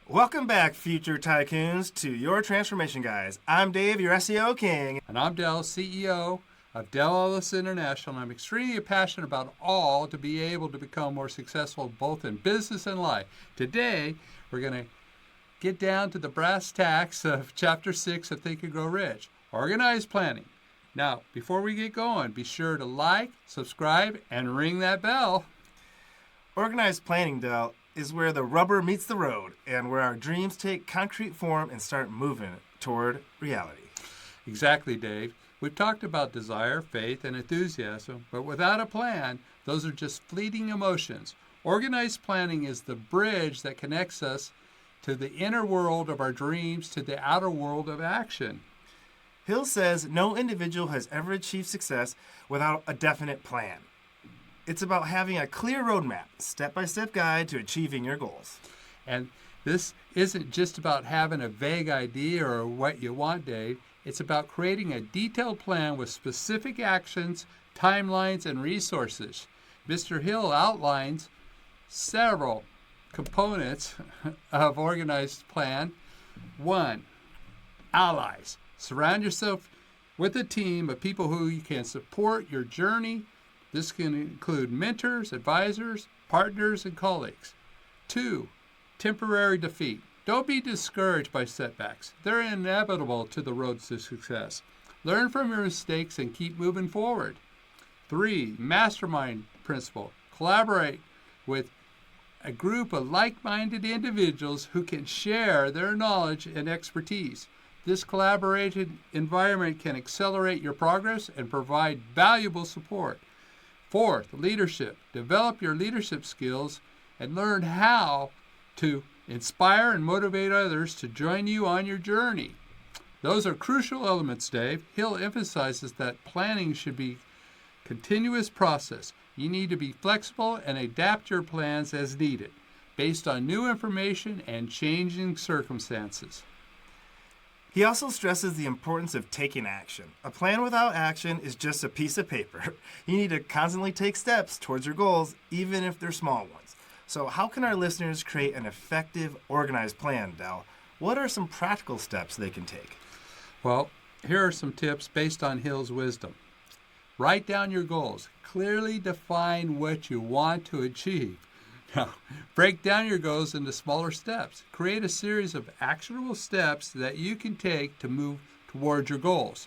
Welcome back, future tycoons, to your transformation guys. I'm Dave, your SEO king. And I'm Dell, CEO of Dell Ellis International, and I'm extremely passionate about all to be able to become more successful both in business and life. Today, we're going to get down to the brass tacks of Chapter 6 of Think and Grow Rich, organized planning. Now, before we get going, be sure to like, subscribe, and ring that bell. Organized planning, Dell, is where the rubber meets the road and where our dreams take concrete form and start moving toward reality. Exactly, Dave. We've talked about desire, faith, and enthusiasm, but without a plan, those are just fleeting emotions. Organized planning is the bridge that connects us to the inner world of our dreams to the outer world of action. Hill says no individual has ever achieved success without a definite plan. It's about having a clear roadmap, step-by-step guide to achieving your goals. And this isn't just about having a vague idea or what you want, Dave. It's about creating a detailed plan with specific actions, timelines, and resources. Mr. Hill outlines several components of organized plan. 1, allies. Surround yourself with a team of people who you can support your journey. This can include mentors, advisors, partners, and colleagues. 2, temporary defeat. Don't be discouraged by setbacks. They're inevitable to the road to success. Learn from your mistakes and keep moving forward. 3, mastermind principle. Collaborate with a group of like-minded individuals who can share their knowledge and expertise. This collaborated environment can accelerate your progress and provide valuable support. 4th, leadership. Develop your leadership skills and learn how to inspire and motivate others to join you on your journey. Those are crucial elements, Dave. Hill emphasizes that planning should be a continuous process. You need to be flexible and adapt your plans as needed, based on new information and changing circumstances. He also stresses the importance of taking action. A plan without action is just a piece of paper. You need to constantly take steps towards your goals, even if they're small ones. So how can our listeners create an effective, organized plan, Dell? What are some practical steps they can take? Well, here are some tips based on Hill's wisdom. Write down your goals. Clearly define what you want to achieve. Now, break down your goals into smaller steps. Create a series of actionable steps that you can take to move towards your goals.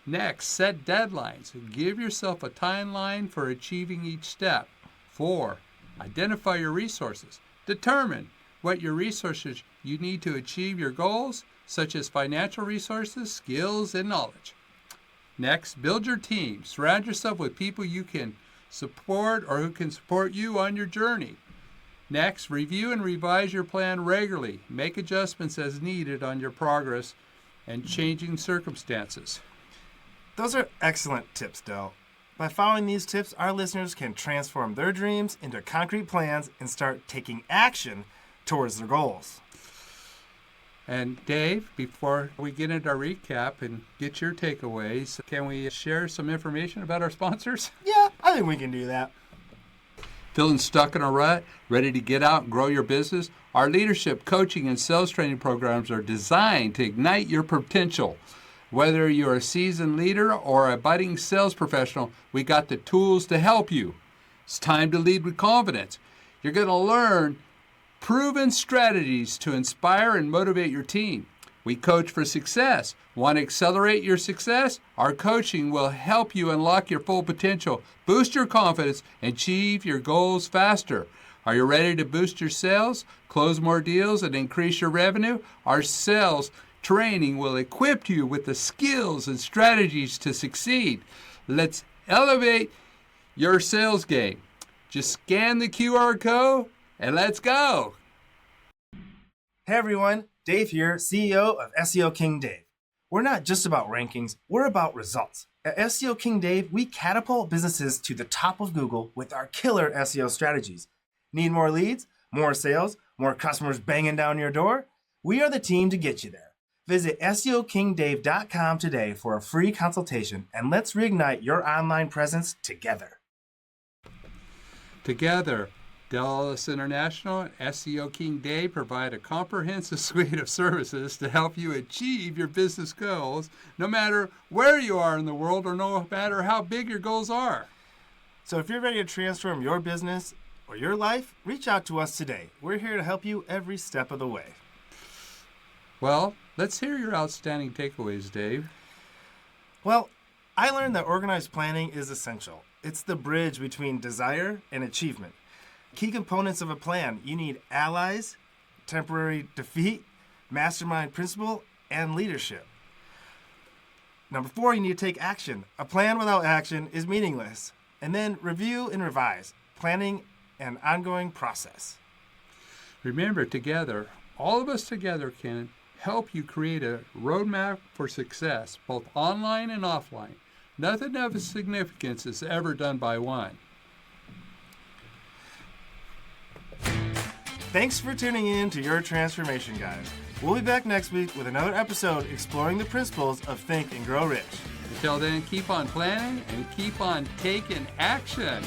Next, set deadlines. Give yourself a timeline for achieving each step. 4, identify your resources. Determine what your resources you need to achieve your goals, such as financial resources, skills, and knowledge. Next, build your team. Surround yourself with people you can support or who can support you on your journey. Next, review and revise your plan regularly. Make adjustments as needed on your progress and changing circumstances. Those are excellent tips, Dell. By following these tips, our listeners can transform their dreams into concrete plans and start taking action towards their goals. And Dave, before we get into our recap and get your takeaways, can we share some information about our sponsors? Yeah, I think we can do that. Feeling stuck in a rut? Ready to get out and grow your business? Our leadership, coaching, and sales training programs are designed to ignite your potential. Whether you're a seasoned leader or a budding sales professional, we got the tools to help you. It's time to lead with confidence. You're going to learn proven strategies to inspire and motivate your team. We coach for success. Want to accelerate your success? Our coaching will help you unlock your full potential, boost your confidence, and achieve your goals faster. Are you ready to boost your sales, close more deals, and increase your revenue? Our sales training will equip you with the skills and strategies to succeed. Let's elevate your sales game. Just scan the QR code and let's go. Hey everyone, Dave here, CEO of SEO King Dave. We're not just about rankings, we're about results. At SEO King Dave, we catapult businesses to the top of Google with our killer SEO strategies. Need more leads, more sales, more customers banging down your door? We are the team to get you there. Visit SEOKingDave.com today for a free consultation and let's reignite your online presence together. Together, Dallas International and SEO King Dave provide a comprehensive suite of services to help you achieve your business goals, no matter where you are in the world or no matter how big your goals are. So if you're ready to transform your business or your life, reach out to us today. We're here to help you every step of the way. Well, let's hear your outstanding takeaways, Dave. Well, I learned that organized planning is essential. It's the bridge between desire and achievement. Key components of a plan: you need allies, temporary defeat, mastermind principle, and leadership. Number 4, you need to take action. A plan without action is meaningless. And then review and revise. Planning an ongoing process. Remember, together, all of us together can help you create a roadmap for success, both online and offline. Nothing of significance is ever done by one. Thanks for tuning in to Your Transformation Guide. We'll be back next week with another episode exploring the principles of Think and Grow Rich. Until then, keep on planning and keep on taking action.